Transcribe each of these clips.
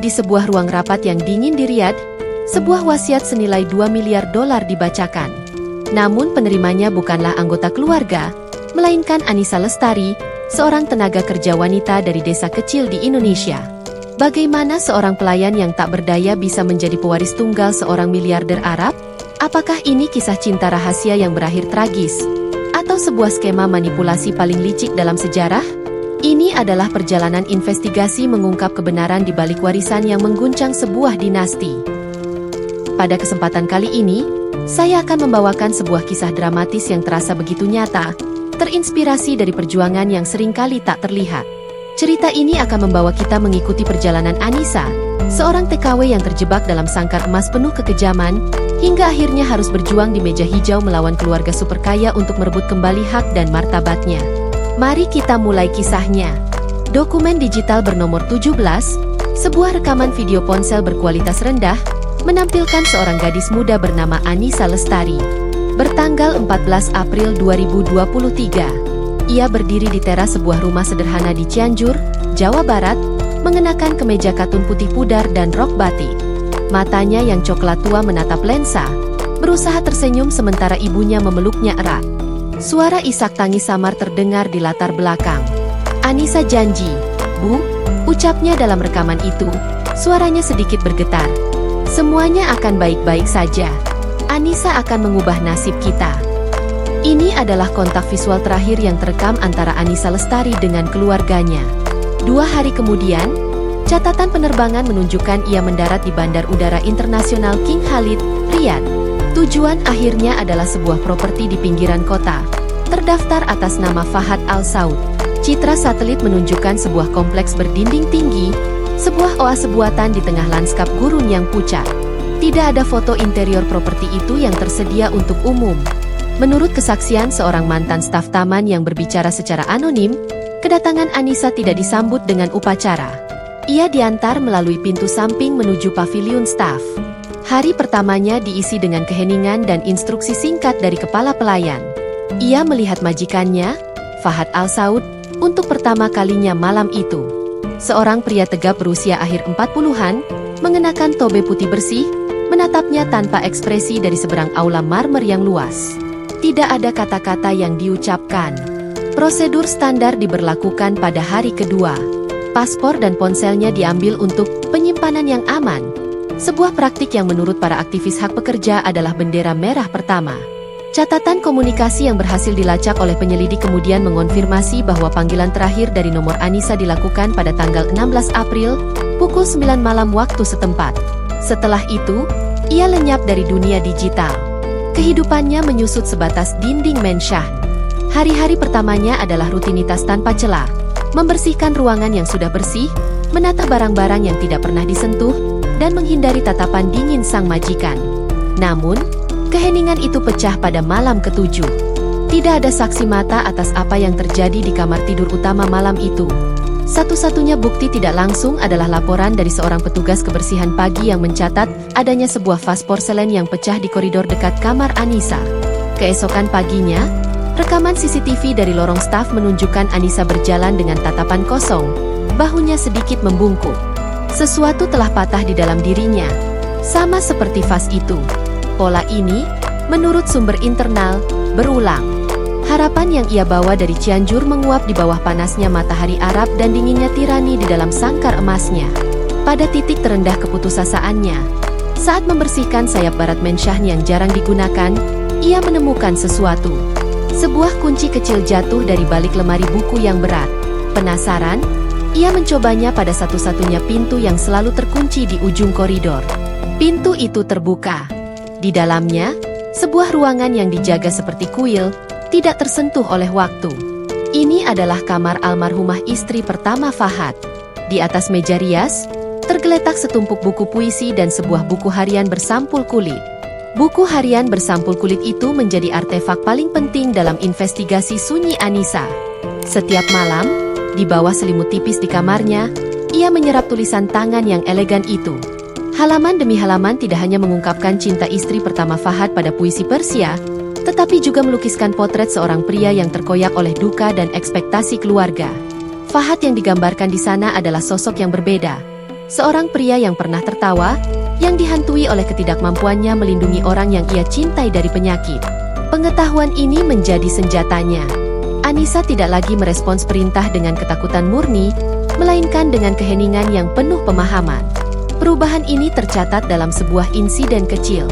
Di sebuah ruang rapat yang dingin di Riyadh, sebuah wasiat senilai 2 miliar dolar dibacakan. Namun penerimanya bukanlah anggota keluarga, melainkan Anissa Lestari, seorang tenaga kerja wanita dari desa kecil di Indonesia. Bagaimana seorang pelayan yang tak berdaya bisa menjadi pewaris tunggal seorang miliarder Arab? Apakah ini kisah cinta rahasia yang berakhir tragis? Atau sebuah skema manipulasi paling licik dalam sejarah? Ini adalah perjalanan investigasi mengungkap kebenaran di balik warisan yang mengguncang sebuah dinasti. Pada kesempatan kali ini, saya akan membawakan sebuah kisah dramatis yang terasa begitu nyata, terinspirasi dari perjuangan yang seringkali tak terlihat. Cerita ini akan membawa kita mengikuti perjalanan Anissa, seorang TKW yang terjebak dalam sangkar emas penuh kekejaman, hingga akhirnya harus berjuang di meja hijau melawan keluarga super kaya untuk merebut kembali hak dan martabatnya. Mari kita mulai kisahnya. Dokumen digital bernomor 17, sebuah rekaman video ponsel berkualitas rendah, menampilkan seorang gadis muda bernama Anissa Lestari. Bertanggal 14 April 2023, ia berdiri di teras sebuah rumah sederhana di Cianjur, Jawa Barat, mengenakan kemeja katun putih pudar dan rok batik. Matanya yang coklat tua menatap lensa, berusaha tersenyum sementara ibunya memeluknya erat. Suara isak tangis samar terdengar di latar belakang. Anissa janji, "Bu," ucapnya dalam rekaman itu, suaranya sedikit bergetar. "Semuanya akan baik-baik saja. Anissa akan mengubah nasib kita." Ini adalah kontak visual terakhir yang terekam antara Anissa Lestari dengan keluarganya. 2 hari kemudian, catatan penerbangan menunjukkan ia mendarat di Bandar Udara Internasional King Khalid, Riyadh. Tujuan akhirnya adalah sebuah properti di pinggiran kota, terdaftar atas nama Fahad Al Saud. Citra satelit menunjukkan sebuah kompleks berdinding tinggi, sebuah oase buatan di tengah lanskap gurun yang pucat. Tidak ada foto interior properti itu yang tersedia untuk umum. Menurut kesaksian seorang mantan staf taman yang berbicara secara anonim, kedatangan Anissa tidak disambut dengan upacara. Ia diantar melalui pintu samping menuju paviliun staf. Hari pertamanya diisi dengan keheningan dan instruksi singkat dari kepala pelayan. Ia melihat majikannya, Fahad Al Saud, untuk pertama kalinya malam itu. Seorang pria tegap berusia akhir 40-an, mengenakan tobe putih bersih, menatapnya tanpa ekspresi dari seberang aula marmer yang luas. Tidak ada kata-kata yang diucapkan. Prosedur standar diberlakukan pada hari kedua. Paspor dan ponselnya diambil untuk penyimpanan yang aman. Sebuah praktik yang menurut para aktivis hak pekerja adalah bendera merah pertama. Catatan komunikasi yang berhasil dilacak oleh penyelidik kemudian mengonfirmasi bahwa panggilan terakhir dari nomor Anissa dilakukan pada tanggal 16 April, pukul 9 malam waktu setempat. Setelah itu, ia lenyap dari dunia digital. Kehidupannya menyusut sebatas dinding mensyah. Hari-hari pertamanya adalah rutinitas tanpa celah, membersihkan ruangan yang sudah bersih, menata barang-barang yang tidak pernah disentuh, dan menghindari tatapan dingin sang majikan. Namun, keheningan itu pecah pada malam ketujuh. Tidak ada saksi mata atas apa yang terjadi di kamar tidur utama malam itu. Satu-satunya bukti tidak langsung adalah laporan dari seorang petugas kebersihan pagi yang mencatat adanya sebuah vas porselen yang pecah di koridor dekat kamar Anissa. Keesokan paginya, rekaman CCTV dari lorong staf menunjukkan Anissa berjalan dengan tatapan kosong, bahunya sedikit membungkuk. Sesuatu telah patah di dalam dirinya, sama seperti vas itu. Pola ini, menurut sumber internal, berulang. Harapan yang ia bawa dari Cianjur menguap di bawah panasnya matahari Arab dan dinginnya tirani di dalam sangkar emasnya. Pada titik terendah keputusasaannya, saat membersihkan sayap barat mensyah yang jarang digunakan, ia menemukan sesuatu. Sebuah kunci kecil jatuh dari balik lemari buku yang berat. Penasaran? Ia mencobanya pada satu-satunya pintu yang selalu terkunci di ujung koridor. Pintu itu terbuka. Di dalamnya, sebuah ruangan yang dijaga seperti kuil, tidak tersentuh oleh waktu. Ini adalah kamar almarhumah istri pertama Fahad. Di atas meja rias, tergeletak setumpuk buku puisi dan sebuah buku harian bersampul kulit. Buku harian bersampul kulit itu menjadi artefak paling penting dalam investigasi sunyi Anissa. Setiap malam, di bawah selimut tipis di kamarnya, ia menyerap tulisan tangan yang elegan itu. Halaman demi halaman tidak hanya mengungkapkan cinta istri pertama Fahad pada puisi Persia, tetapi juga melukiskan potret seorang pria yang terkoyak oleh duka dan ekspektasi keluarga. Fahad yang digambarkan di sana adalah sosok yang berbeda. Seorang pria yang pernah tertawa, yang dihantui oleh ketidakmampuannya melindungi orang yang ia cintai dari penyakit. Pengetahuan ini menjadi senjatanya. Anissa tidak lagi merespons perintah dengan ketakutan murni, melainkan dengan keheningan yang penuh pemahaman. Perubahan ini tercatat dalam sebuah insiden kecil.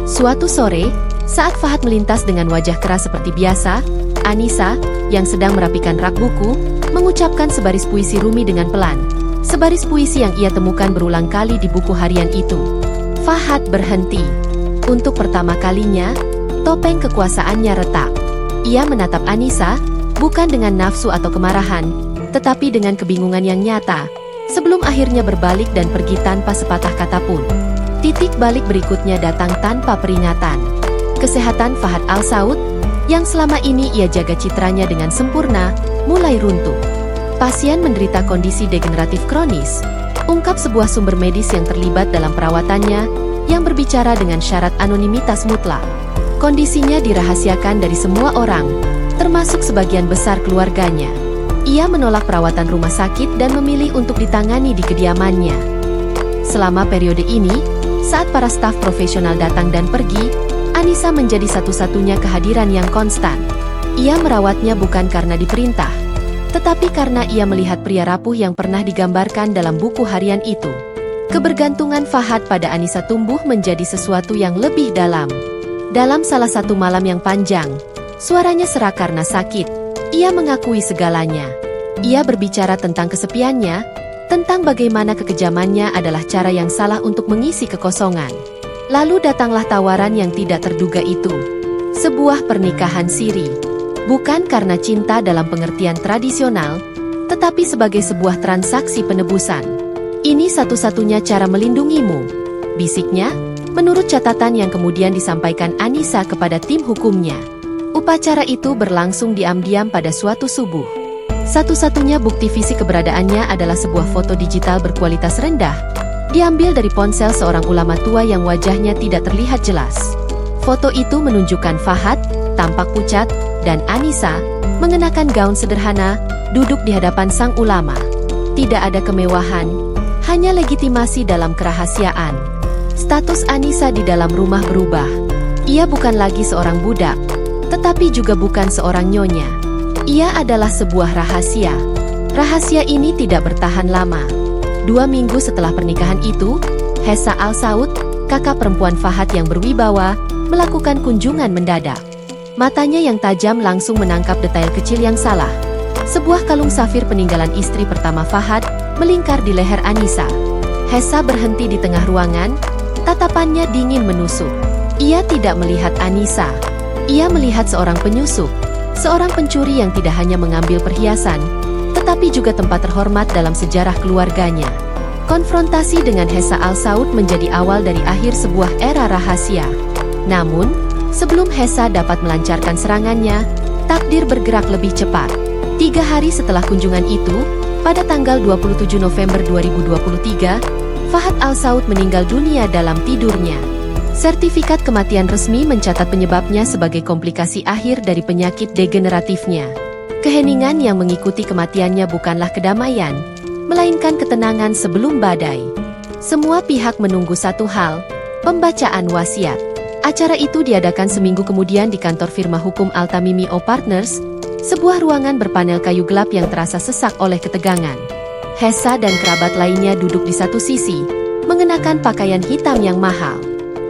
Suatu sore, saat Fahad melintas dengan wajah keras seperti biasa, Anissa, yang sedang merapikan rak buku, mengucapkan sebaris puisi Rumi dengan pelan. Sebaris puisi yang ia temukan berulang kali di buku harian itu. Fahad berhenti. Untuk pertama kalinya, topeng kekuasaannya retak. Ia menatap Anissa, bukan dengan nafsu atau kemarahan, tetapi dengan kebingungan yang nyata, sebelum akhirnya berbalik dan pergi tanpa sepatah kata pun. Titik balik berikutnya datang tanpa peringatan. Kesehatan Fahad Al-Saud, yang selama ini ia jaga citranya dengan sempurna, mulai runtuh. Pasien menderita kondisi degeneratif kronis, ungkap sebuah sumber medis yang terlibat dalam perawatannya, yang berbicara dengan syarat anonimitas mutlak. Kondisinya dirahasiakan dari semua orang, termasuk sebagian besar keluarganya. Ia menolak perawatan rumah sakit dan memilih untuk ditangani di kediamannya. Selama periode ini, saat para staf profesional datang dan pergi, Anissa menjadi satu-satunya kehadiran yang konstan. Ia merawatnya bukan karena diperintah, tetapi karena ia melihat pria rapuh yang pernah digambarkan dalam buku harian itu. Kebergantungan Fahad pada Anissa tumbuh menjadi sesuatu yang lebih dalam. Dalam salah satu malam yang panjang, suaranya serak karena sakit. Ia mengakui segalanya. Ia berbicara tentang kesepiannya, tentang bagaimana kekejamannya adalah cara yang salah untuk mengisi kekosongan. Lalu datanglah tawaran yang tidak terduga itu. Sebuah pernikahan siri. Bukan karena cinta dalam pengertian tradisional, tetapi sebagai sebuah transaksi penebusan. Ini satu-satunya cara melindungimu, bisiknya, menurut catatan yang kemudian disampaikan Anissa kepada tim hukumnya. Upacara itu berlangsung diam-diam pada suatu subuh. Satu-satunya bukti fisik keberadaannya adalah sebuah foto digital berkualitas rendah, diambil dari ponsel seorang ulama tua yang wajahnya tidak terlihat jelas. Foto itu menunjukkan Fahad, tampak pucat, dan Anissa, mengenakan gaun sederhana, duduk di hadapan sang ulama. Tidak ada kemewahan, hanya legitimasi dalam kerahasiaan. Status Anissa di dalam rumah berubah. Ia bukan lagi seorang budak, tetapi juga bukan seorang nyonya. Ia adalah sebuah rahasia. Rahasia ini tidak bertahan lama. 2 minggu setelah pernikahan itu, Hessa Al-Saud, kakak perempuan Fahad yang berwibawa, melakukan kunjungan mendadak. Matanya yang tajam langsung menangkap detail kecil yang salah. Sebuah kalung safir peninggalan istri pertama Fahad melingkar di leher Anissa. Hessa berhenti di tengah ruangan, tatapannya dingin menusuk. Ia tidak melihat Anissa. Ia melihat seorang penyusup, seorang pencuri yang tidak hanya mengambil perhiasan, tetapi juga tempat terhormat dalam sejarah keluarganya. Konfrontasi dengan Hessa Al-Saud menjadi awal dari akhir sebuah era rahasia. Namun, sebelum Hessa dapat melancarkan serangannya, takdir bergerak lebih cepat. 3 hari setelah kunjungan itu, pada tanggal 27 November 2023, Fahad Al-Saud meninggal dunia dalam tidurnya. Sertifikat kematian resmi mencatat penyebabnya sebagai komplikasi akhir dari penyakit degeneratifnya. Keheningan yang mengikuti kematiannya bukanlah kedamaian, melainkan ketenangan sebelum badai. Semua pihak menunggu satu hal, pembacaan wasiat. Acara itu diadakan seminggu kemudian di kantor firma hukum Al-Tamimi Partners, sebuah ruangan berpanel kayu gelap yang terasa sesak oleh ketegangan. Hessa dan kerabat lainnya duduk di satu sisi, mengenakan pakaian hitam yang mahal.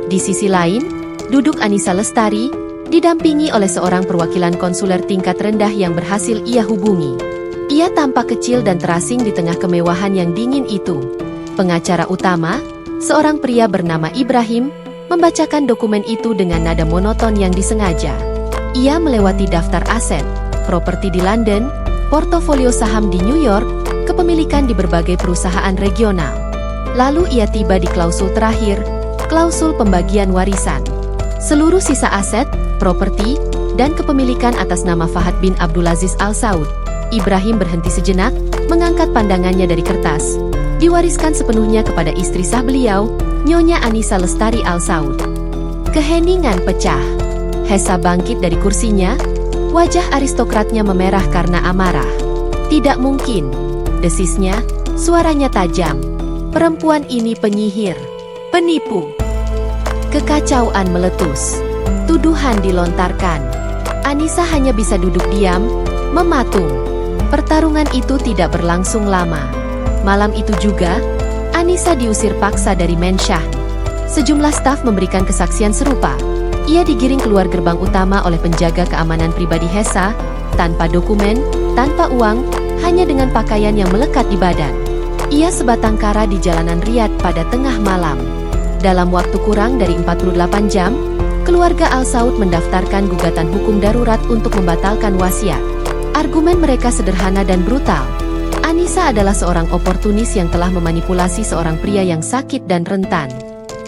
Di sisi lain, duduk Anissa Lestari, didampingi oleh seorang perwakilan konsuler tingkat rendah yang berhasil ia hubungi. Ia tampak kecil dan terasing di tengah kemewahan yang dingin itu. Pengacara utama, seorang pria bernama Ibrahim, membacakan dokumen itu dengan nada monoton yang disengaja. Ia melewati daftar aset, properti di London, portofolio saham di New York, kepemilikan di berbagai perusahaan regional. Lalu ia tiba di klausul terakhir, klausul pembagian warisan. Seluruh sisa aset, properti, dan kepemilikan atas nama Fahad bin Abdulaziz Al-Saud. Ibrahim berhenti sejenak, mengangkat pandangannya dari kertas. Diwariskan sepenuhnya kepada istri sah beliau, Nyonya Anissa Lestari Al-Saud. Keheningan pecah. Hessa bangkit dari kursinya, wajah aristokratnya memerah karena amarah. Tidak mungkin, desisnya, suaranya tajam. Perempuan ini penyihir, penipu. Kekacauan meletus. Tuduhan dilontarkan. Anissa hanya bisa duduk diam, mematung. Pertarungan itu tidak berlangsung lama. Malam itu juga, Anissa diusir paksa dari Mensyah. Sejumlah staf memberikan kesaksian serupa. Ia digiring keluar gerbang utama oleh penjaga keamanan pribadi Hesa, tanpa dokumen, tanpa uang, hanya dengan pakaian yang melekat di badan. Ia sebatang kara di jalanan Riyadh pada tengah malam. Dalam waktu kurang dari 48 jam, keluarga Al Saud mendaftarkan gugatan hukum darurat untuk membatalkan wasiat. Argumen mereka sederhana dan brutal. Anissa adalah seorang oportunis yang telah memanipulasi seorang pria yang sakit dan rentan.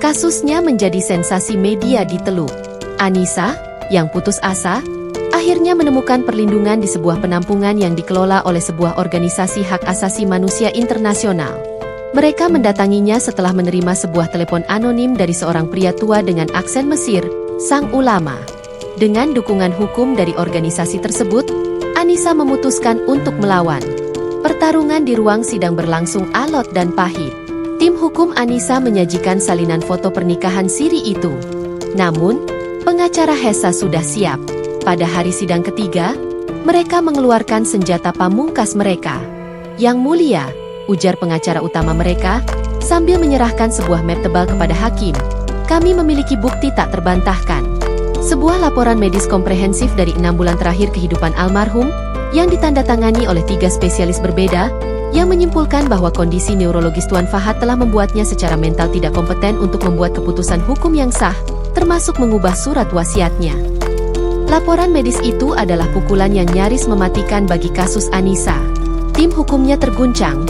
Kasusnya menjadi sensasi media di Teluk. Anissa, yang putus asa, akhirnya menemukan perlindungan di sebuah penampungan yang dikelola oleh sebuah organisasi hak asasi manusia internasional. Mereka mendatanginya setelah menerima sebuah telepon anonim dari seorang pria tua dengan aksen Mesir, sang ulama. Dengan dukungan hukum dari organisasi tersebut, Anissa memutuskan untuk melawan. Pertarungan di ruang sidang berlangsung alot dan pahit. Tim hukum Anissa menyajikan salinan foto pernikahan siri itu. Namun, pengacara Hesa sudah siap. Pada hari sidang ketiga, mereka mengeluarkan senjata pamungkas mereka. Yang mulia, ujar pengacara utama mereka, sambil menyerahkan sebuah map tebal kepada hakim. Kami memiliki bukti tak terbantahkan. Sebuah laporan medis komprehensif dari 6 bulan terakhir kehidupan almarhum, yang ditandatangani oleh 3 spesialis berbeda, yang menyimpulkan bahwa kondisi neurologis Tuan Fahad telah membuatnya secara mental tidak kompeten untuk membuat keputusan hukum yang sah, termasuk mengubah surat wasiatnya. Laporan medis itu adalah pukulan yang nyaris mematikan bagi kasus Anissa. Tim hukumnya terguncang,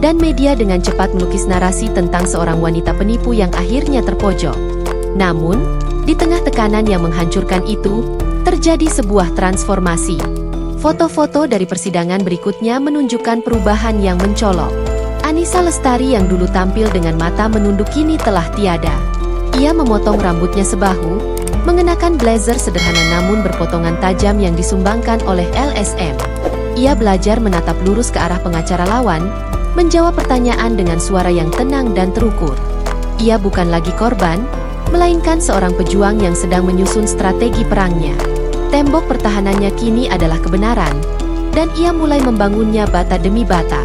dan media dengan cepat melukis narasi tentang seorang wanita penipu yang akhirnya terpojok. Namun, di tengah tekanan yang menghancurkan itu, terjadi sebuah transformasi. Foto-foto dari persidangan berikutnya menunjukkan perubahan yang mencolok. Anissa Lestari yang dulu tampil dengan mata menunduk kini telah tiada. Ia memotong rambutnya sebahu, mengenakan blazer sederhana namun berpotongan tajam yang disumbangkan oleh LSM. Ia belajar menatap lurus ke arah pengacara lawan, menjawab pertanyaan dengan suara yang tenang dan terukur. Ia bukan lagi korban, melainkan seorang pejuang yang sedang menyusun strategi perangnya. Tembok pertahanannya kini adalah kebenaran, dan ia mulai membangunnya bata demi bata.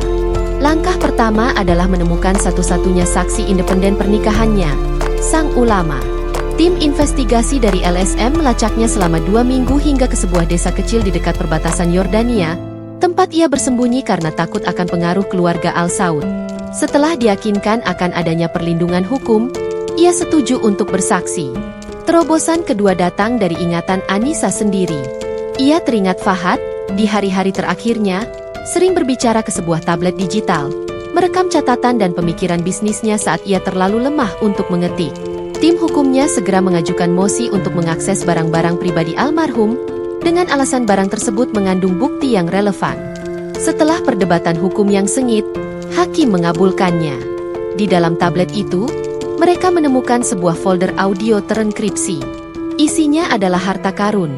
Langkah pertama adalah menemukan satu-satunya saksi independen pernikahannya, sang ulama. Tim investigasi dari LSM melacaknya selama 2 minggu hingga ke sebuah desa kecil di dekat perbatasan Yordania, tempat ia bersembunyi karena takut akan pengaruh keluarga Al Saud. Setelah diyakinkan akan adanya perlindungan hukum, ia setuju untuk bersaksi. Terobosan kedua datang dari ingatan Anissa sendiri. Ia teringat Fahad, di hari-hari terakhirnya, sering berbicara ke sebuah tablet digital, merekam catatan dan pemikiran bisnisnya saat ia terlalu lemah untuk mengetik. Tim hukumnya segera mengajukan mosi untuk mengakses barang-barang pribadi almarhum, dengan alasan barang tersebut mengandung bukti yang relevan. Setelah perdebatan hukum yang sengit, hakim mengabulkannya. Di dalam tablet itu, mereka menemukan sebuah folder audio terenkripsi. Isinya adalah harta karun.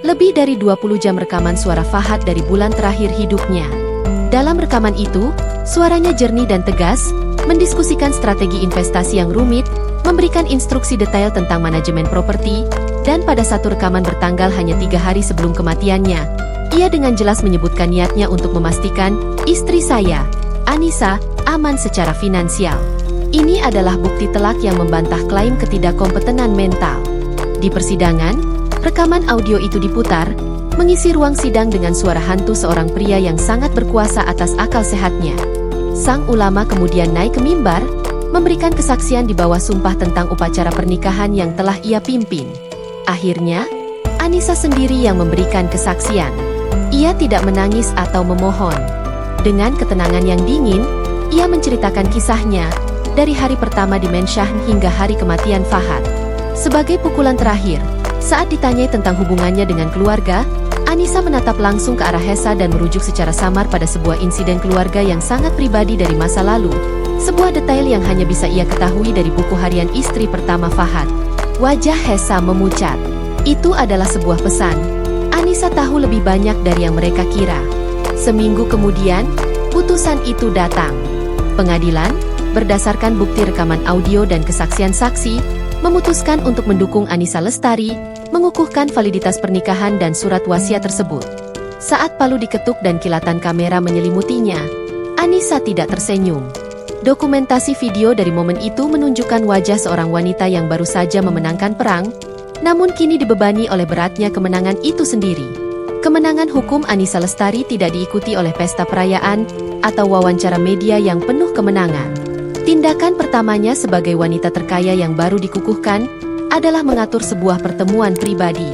Lebih dari 20 jam rekaman suara Fahad dari bulan terakhir hidupnya. Dalam rekaman itu, suaranya jernih dan tegas, mendiskusikan strategi investasi yang rumit, memberikan instruksi detail tentang manajemen properti, dan pada satu rekaman bertanggal hanya 3 hari sebelum kematiannya, ia dengan jelas menyebutkan niatnya untuk memastikan, istri saya, Anissa, aman secara finansial. Ini adalah bukti telak yang membantah klaim ketidakkompetenan mental. Di persidangan, rekaman audio itu diputar, mengisi ruang sidang dengan suara hantu seorang pria yang sangat berkuasa atas akal sehatnya. Sang ulama kemudian naik ke mimbar, memberikan kesaksian di bawah sumpah tentang upacara pernikahan yang telah ia pimpin. Akhirnya, Anissa sendiri yang memberikan kesaksian. Ia tidak menangis atau memohon. Dengan ketenangan yang dingin, ia menceritakan kisahnya, dari hari pertama di Mensyah hingga hari kematian Fahad. Sebagai pukulan terakhir, saat ditanyai tentang hubungannya dengan keluarga, Anissa menatap langsung ke arah Hesa dan merujuk secara samar pada sebuah insiden keluarga yang sangat pribadi dari masa lalu. Sebuah detail yang hanya bisa ia ketahui dari buku harian istri pertama Fahad. Wajah Hesa memucat. Itu adalah sebuah pesan. Anissa tahu lebih banyak dari yang mereka kira. Seminggu kemudian, putusan itu datang. Pengadilan, berdasarkan bukti rekaman audio dan kesaksian saksi, memutuskan untuk mendukung Annisa Lestari, mengukuhkan validitas pernikahan dan surat wasiat tersebut. Saat palu diketuk dan kilatan kamera menyelimutinya, Annisa tidak tersenyum. Dokumentasi video dari momen itu menunjukkan wajah seorang wanita yang baru saja memenangkan perang, namun kini dibebani oleh beratnya kemenangan itu sendiri. Kemenangan hukum Annisa Lestari tidak diikuti oleh pesta perayaan atau wawancara media yang penuh kemenangan. Tindakan pertamanya sebagai wanita terkaya yang baru dikukuhkan adalah mengatur sebuah pertemuan pribadi.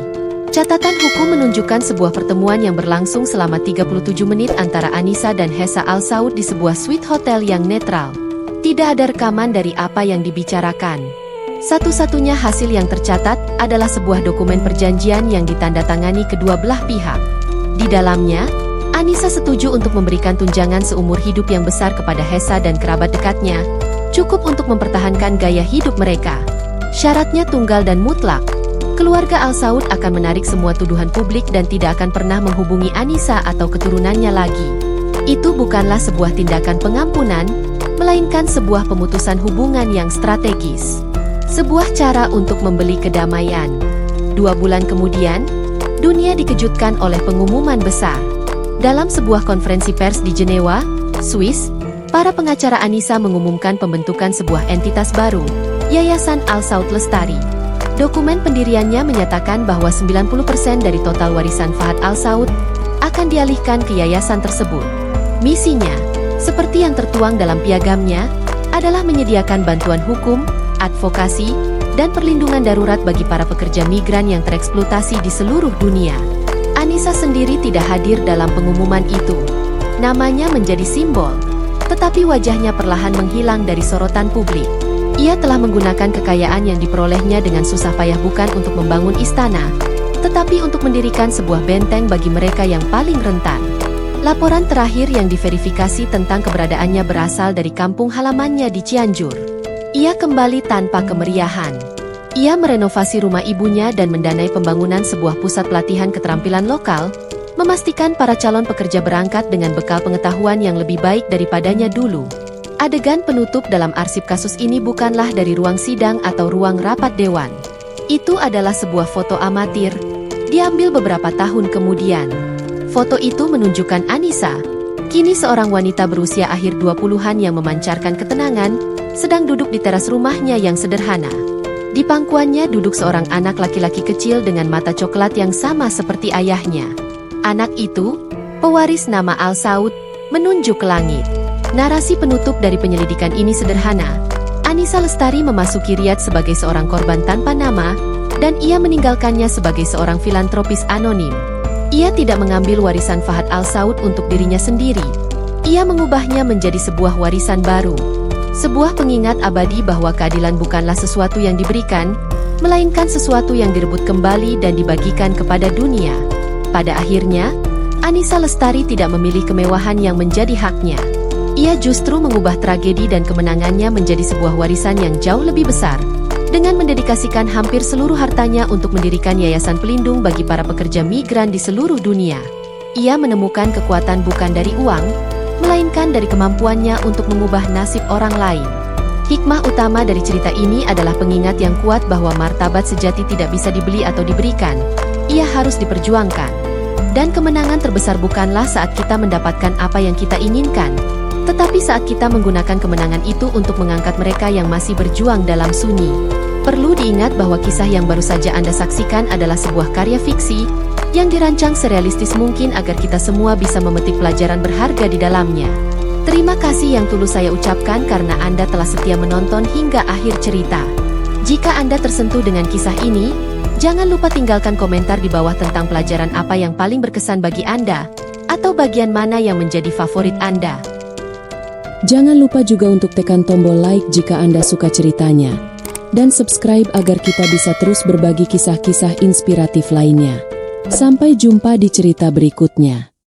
Catatan hukum menunjukkan sebuah pertemuan yang berlangsung selama 37 menit antara Annisa dan Hesa Al Saud di sebuah suite hotel yang netral. Tidak ada rekaman dari apa yang dibicarakan. Satu-satunya hasil yang tercatat adalah sebuah dokumen perjanjian yang ditandatangani kedua belah pihak. Di dalamnya, Annisa setuju untuk memberikan tunjangan seumur hidup yang besar kepada Hesa dan kerabat dekatnya, cukup untuk mempertahankan gaya hidup mereka. Syaratnya tunggal dan mutlak. Keluarga Al Saud akan menarik semua tuduhan publik dan tidak akan pernah menghubungi Annisa atau keturunannya lagi. Itu bukanlah sebuah tindakan pengampunan, melainkan sebuah pemutusan hubungan yang strategis. Sebuah cara untuk membeli kedamaian. 2 bulan kemudian, dunia dikejutkan oleh pengumuman besar. Dalam sebuah konferensi pers di Jenewa, Swiss, para pengacara Annisa mengumumkan pembentukan sebuah entitas baru, Yayasan Al Saud Lestari. Dokumen pendiriannya menyatakan bahwa 90% dari total warisan Fahad Al Saud akan dialihkan ke yayasan tersebut. Misinya, seperti yang tertuang dalam piagamnya, adalah menyediakan bantuan hukum, advokasi, dan perlindungan darurat bagi para pekerja migran yang tereksploitasi di seluruh dunia. Annisa sendiri tidak hadir dalam pengumuman itu. Namanya menjadi simbol, tetapi wajahnya perlahan menghilang dari sorotan publik. Ia telah menggunakan kekayaan yang diperolehnya dengan susah payah bukan untuk membangun istana, tetapi untuk mendirikan sebuah benteng bagi mereka yang paling rentan. Laporan terakhir yang diverifikasi tentang keberadaannya berasal dari kampung halamannya di Cianjur. Ia kembali tanpa kemeriahan. Ia merenovasi rumah ibunya dan mendanai pembangunan sebuah pusat pelatihan keterampilan lokal, memastikan para calon pekerja berangkat dengan bekal pengetahuan yang lebih baik daripadanya dulu. Adegan penutup dalam arsip kasus ini bukanlah dari ruang sidang atau ruang rapat dewan. Itu adalah sebuah foto amatir, diambil beberapa tahun kemudian. Foto itu menunjukkan Annisa, kini seorang wanita berusia akhir 20-an yang memancarkan ketenangan, sedang duduk di teras rumahnya yang sederhana. Di pangkuannya duduk seorang anak laki-laki kecil dengan mata coklat yang sama seperti ayahnya. Anak itu, pewaris nama Al Saud, menunjuk ke langit. Narasi penutup dari penyelidikan ini sederhana. Annisa Lestari memasuki Riyadh sebagai seorang korban tanpa nama, dan ia meninggalkannya sebagai seorang filantropis anonim. Ia tidak mengambil warisan Fahad Al Saud untuk dirinya sendiri. Ia mengubahnya menjadi sebuah warisan baru. Sebuah pengingat abadi bahwa keadilan bukanlah sesuatu yang diberikan, melainkan sesuatu yang direbut kembali dan dibagikan kepada dunia. Pada akhirnya, Annisa Lestari tidak memilih kemewahan yang menjadi haknya. Ia justru mengubah tragedi dan kemenangannya menjadi sebuah warisan yang jauh lebih besar, dengan mendedikasikan hampir seluruh hartanya untuk mendirikan yayasan pelindung bagi para pekerja migran di seluruh dunia. Ia menemukan kekuatan bukan dari uang, melainkan dari kemampuannya untuk mengubah nasib orang lain. Hikmah utama dari cerita ini adalah pengingat yang kuat bahwa martabat sejati tidak bisa dibeli atau diberikan. Ia harus diperjuangkan. Dan kemenangan terbesar bukanlah saat kita mendapatkan apa yang kita inginkan, tetapi saat kita menggunakan kemenangan itu untuk mengangkat mereka yang masih berjuang dalam sunyi. Perlu diingat bahwa kisah yang baru saja Anda saksikan adalah sebuah karya fiksi yang dirancang serealistis mungkin agar kita semua bisa memetik pelajaran berharga di dalamnya. Terima kasih yang tulus saya ucapkan karena Anda telah setia menonton hingga akhir cerita. Jika Anda tersentuh dengan kisah ini, jangan lupa tinggalkan komentar di bawah tentang pelajaran apa yang paling berkesan bagi Anda, atau bagian mana yang menjadi favorit Anda. Jangan lupa juga untuk tekan tombol like jika Anda suka ceritanya, dan subscribe agar kita bisa terus berbagi kisah-kisah inspiratif lainnya. Sampai jumpa di cerita berikutnya.